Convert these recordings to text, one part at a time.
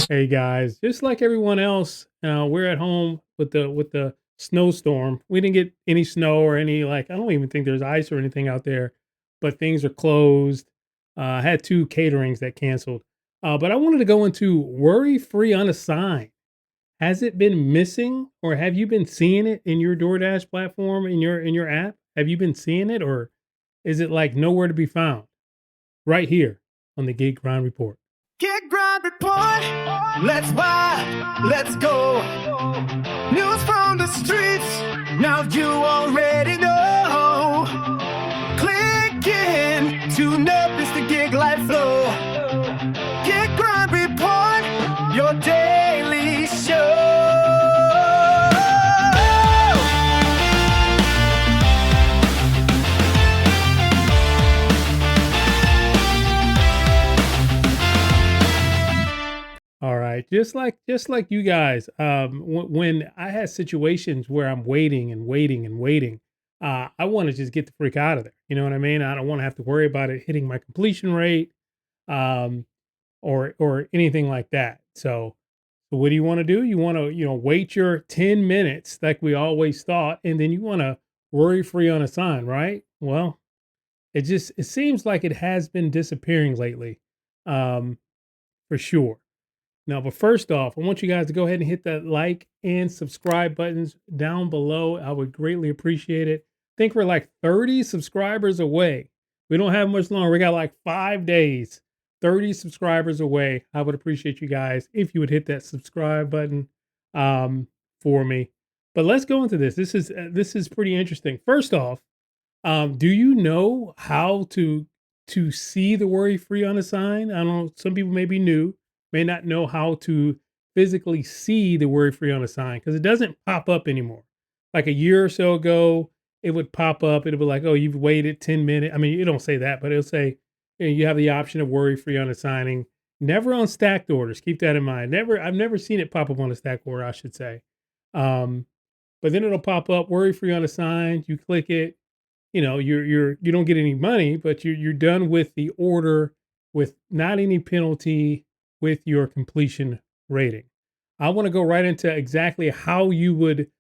Hey guys, just like everyone else, we're at home with the snowstorm. We didn't get any snow or any like I don't even think there's ice or anything out there, but things are closed. I had two caterings that canceled. But I wanted to go into worry-free unassigned. Has it been missing or have you been seeing it in your DoorDash platform in your app? Have you been seeing it or is it like nowhere to be found? Right here on the Gig Grind Report. Get Grind Report. Let's ride. Let's go. News from the streets. Now you already know. Click in to notice the gig life flow. Get Grind Report. Your daily show. All right, just like you guys, when I had situations where I'm waiting and waiting and waiting, I want to just get the freak out of there. You know what I mean? I don't want to have to worry about it hitting my completion rate, um, or anything like that. So what do you want to do? You want to wait your 10 minutes like we always thought, and then you want to worry free on a sign, right? Well, it seems like it has been disappearing lately, um, for sure. Now, but first off, I want you guys to go ahead and hit that like and subscribe buttons down below. I would greatly appreciate it. I think we're like 30 subscribers away. We don't have much longer. We got like 5 days, 30 subscribers away. I would appreciate you guys if you would hit that subscribe button um, for me. But let's go into this. This is pretty interesting. First off, do you know how to see the worry free on a sign? I don't know. Some people may be new, may not know how to physically see the worry free on a sign because it doesn't pop up anymore. Like a year or so ago, it would pop up. It'll be like, oh, you've waited 10 minutes. I mean, it don't say that, but it'll say you have the option of worry free on a signing. Never on stacked orders. Keep that in mind. I've never seen it pop up on a stacked order, I should say. Um, but then it'll pop up worry free on a sign. You click it, you don't get any money, but you're done with the order with not any penalty with your completion rating. I want to go right into exactly how you would,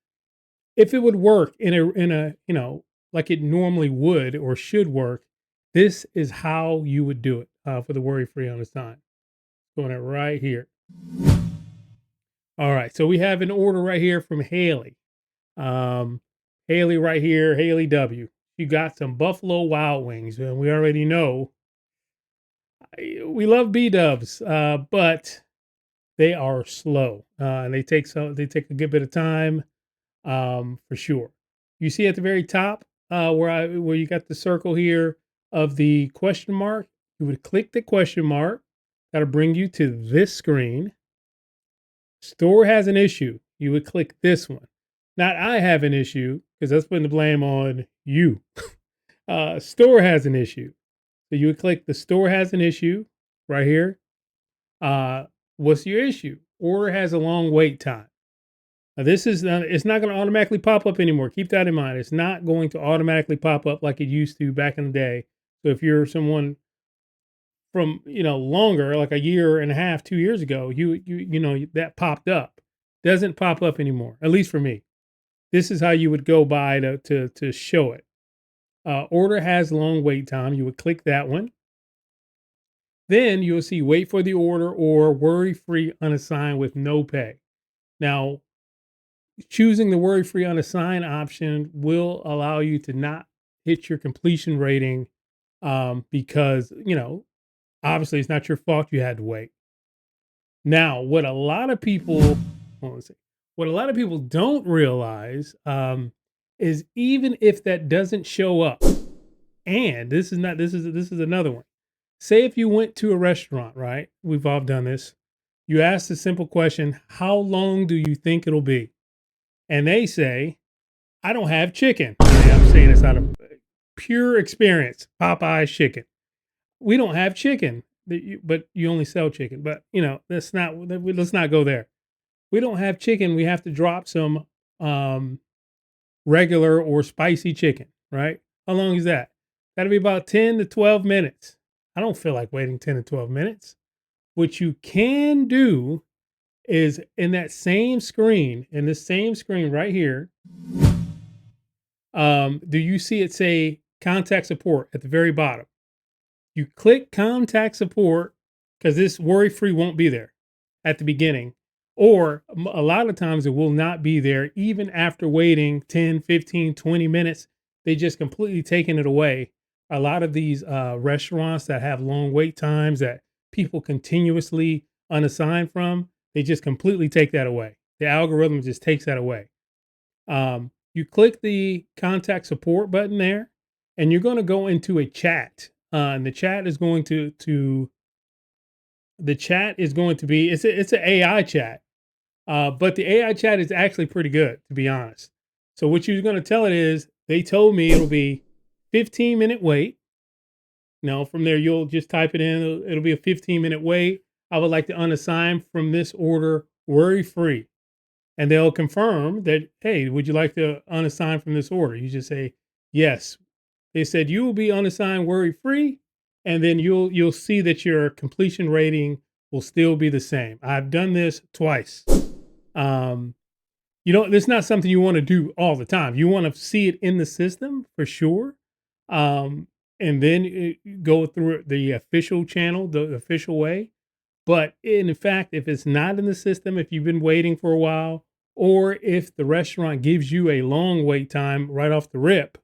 if it would work in a like it normally would or should work. This is how you would do it for the worry free on the sign. Doing it right here. All right, so we have an order right here from Haley. Um, Haley right here, Haley W. You got some Buffalo Wild Wings, and we already know we love B Dubs, but they are slow, and they take a good bit of time, for sure. You see at the very top, where you got the circle here of the question mark. You would click the question mark. That'll bring you to this screen. Store has an issue. You would click this one. Not I have an issue because that's putting the blame on you. Store has an issue. So you would click the store has an issue right here. What's your issue? Order has a long wait time. Now this is it's not going to automatically pop up anymore. Keep that in mind. It's not going to automatically pop up like it used to back in the day. So if you're someone from longer, like a year and a half, 2 years ago, that popped up. Doesn't pop up anymore. At least for me. This is how you would go by to show it. Order has long wait time. You would click that one. Then you'll see wait for the order or worry free unassigned with no pay. Now, choosing the worry free unassigned option will allow you to not hit your completion rating because, obviously it's not your fault you had to wait. Now, what a lot of people, what a lot of people don't realize is even if that doesn't show up, and this is another one. Say if you went to a restaurant, right? We've all done this. You ask the simple question, how long do you think it'll be? And they say, I don't have chicken. And I'm saying this out of pure experience. Popeye's chicken. We don't have chicken, but you only sell chicken. But let's not go there. We don't have chicken. We have to drop some regular or spicy chicken, right? How long is that? That'll be about 10 to 12 minutes. I don't feel like waiting 10 to 12 minutes. What you can do is in that same screen, in this same screen right here. Do you see it say contact support at the very bottom? You click contact support because this worry free won't be there at the beginning. Or a lot of times it will not be there even after waiting 10, 15, 20 minutes. They just completely taken it away. A lot of these restaurants that have long wait times that people continuously unassign from, they just completely take that away. The algorithm just takes that away. You click the contact support button there, and you're going to go into a chat. And the chat is going to be it's an AI chat, but the AI chat is actually pretty good, to be honest. So what you're going to tell it is, they told me it'll be 15-minute wait. Now from there you'll just type it in. It'll be a 15-minute wait. I would like to unassign from this order worry free. And they'll confirm that, hey, would you like to unassign from this order? You just say yes. They said you will be unassigned worry free, and then you'll see that your completion rating will still be the same. I've done this twice. It's not something you want to do all the time. You want to see it in the system for sure, and then go through the official channel, the official way. But in fact, if it's not in the system, if you've been waiting for a while, or if the restaurant gives you a long wait time right off the rip,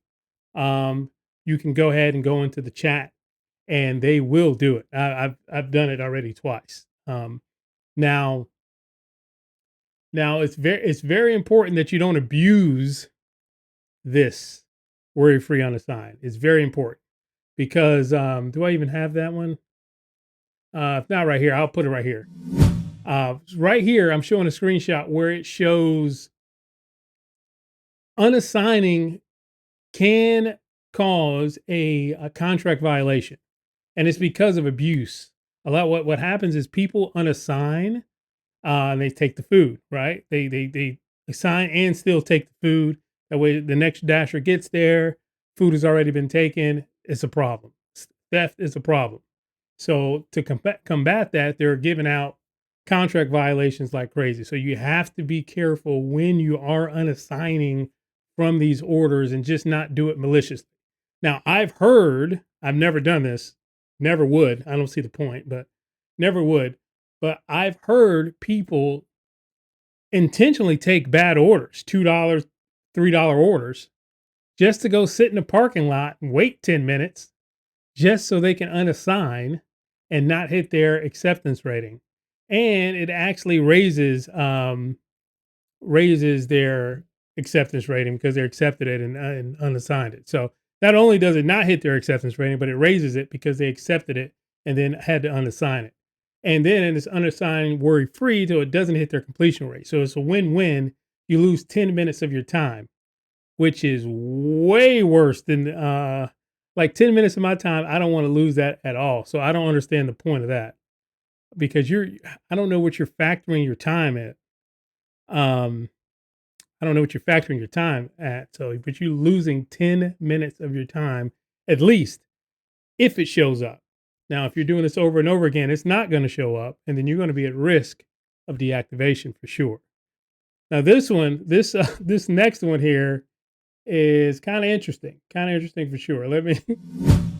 you can go ahead and go into the chat, and they will do it. I've done it already twice. Now it's very important that you don't abuse this worry free unassign. It's very important because do I even have that one? If not right here, I'll put it right here. Right here, I'm showing a screenshot where it shows unassigning can cause a contract violation, and it's because of abuse. What happens is people unassign, and they take the food, right? They assign and still take the food. That way, the next dasher gets there, food has already been taken. It's a problem. Theft is a problem. So to combat that, they're giving out contract violations like crazy. So you have to be careful when you are unassigning from these orders and just not do it maliciously. Now, I've never done this, never would. I don't see the point, but never would. But I've heard people intentionally take bad orders, $2, $3 orders, just to go sit in a parking lot and wait 10 minutes just so they can unassign and not hit their acceptance rating. And it actually raises their acceptance rating because they accepted it and unassigned it. So not only does it not hit their acceptance rating, but it raises it because they accepted it and then had to unassign it. And then it's unassigned worry free till it doesn't hit their completion rate. So it's a win-win. You lose 10 minutes of your time, which is way worse than like 10 minutes of my time. I don't want to lose that at all. So I don't understand the point of that, because I don't know what you're factoring your time at. I don't know what you're factoring your time at. So, but you're losing 10 minutes of your time, at least, if it shows up. Now, if you're doing this over and over again, it's not going to show up, and then you're going to be at risk of deactivation for sure. Now, this next one here is kind of interesting for sure. Let me,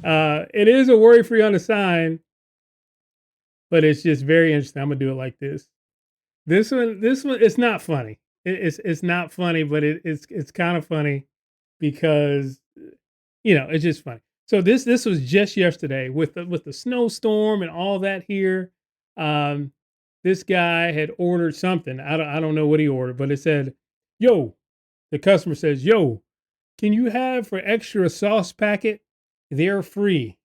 it is a worry-free unassign, but it's just very interesting. I'm gonna do it like this. This one, it's not funny. It's not funny, but it's kind of funny because, it's just funny. So this was just yesterday with the snowstorm and all that here. This guy had ordered something. I don't know what he ordered, but it said, "Yo," the customer says, "Yo, can you have for extra sauce packet? They're free."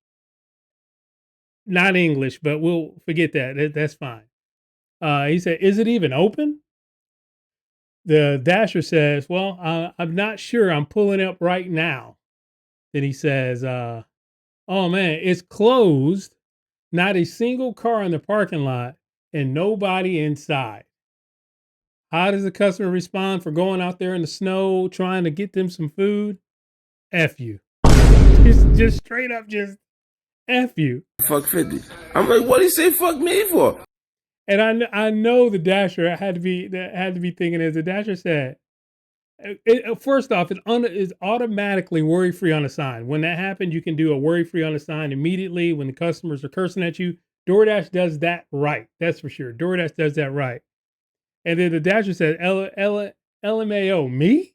Not English, but we'll forget that. That's fine. He said, "Is it even open?" The dasher says, "Well, I'm not sure. I'm pulling up right now." Then he says, "Oh man, it's closed. Not a single car in the parking lot and nobody inside." How does the customer respond for going out there in the snow trying to get them some food? F you. Just straight up, just F you. Fuck 50. I'm like, what do you say fuck me for? And I know the Dasher had to be thinking, as the Dasher said, first off, is automatically worry-free unassigned. When that happens, you can do a worry-free unassigned immediately when the customers are cursing at you. DoorDash does that right. That's for sure. DoorDash does that right. And then the Dasher said, LMAO, me?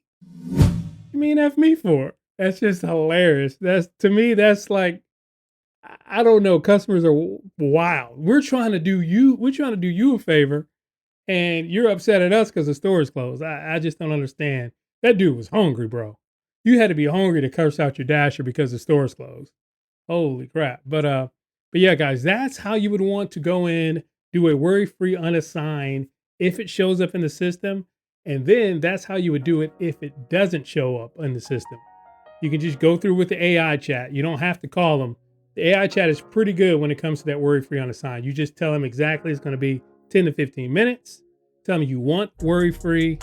You mean F me for? That's just hilarious. That's, to me, that's like, I don't know. Customers are wild. We're trying to do you a favor, and you're upset at us because the store is closed. I just don't understand. That dude was hungry, bro. You had to be hungry to curse out your Dasher because the store is closed. Holy crap. But yeah, guys, that's how you would want to go in, do a worry-free unassign if it shows up in the system. And then that's how you would do it if it doesn't show up in the system. You can just go through with the AI chat. You don't have to call them. The AI chat is pretty good when it comes to that worry-free unassigned. You just tell them exactly it's going to be 10 to 15 minutes. Tell them you want worry-free.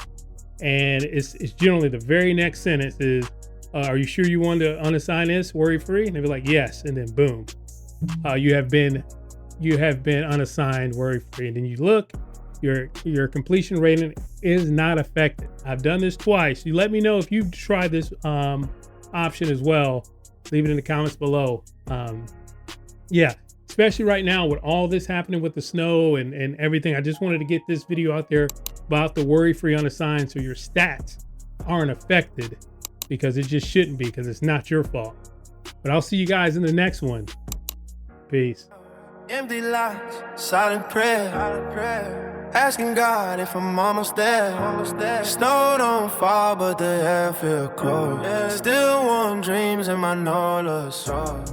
And it's generally the very next sentence is, are you sure you want to unassign this worry-free? And they'll be like, yes. And then boom, you have been unassigned worry-free. And then you look, your completion rating is not affected. I've done this twice. You let me know if you've tried this option as well. Leave it in the comments below. Yeah, especially right now with all this happening with the snow and everything. I just wanted to get this video out there about the worry-free unassigned so your stats aren't affected, because it just shouldn't be, because it's not your fault. But I'll see you guys in the next one. Peace. Empty lies, silent prayer, asking God if I'm almost there. Snow don't fall, but the air feel cold. Still warm dreams in my NOLA soul.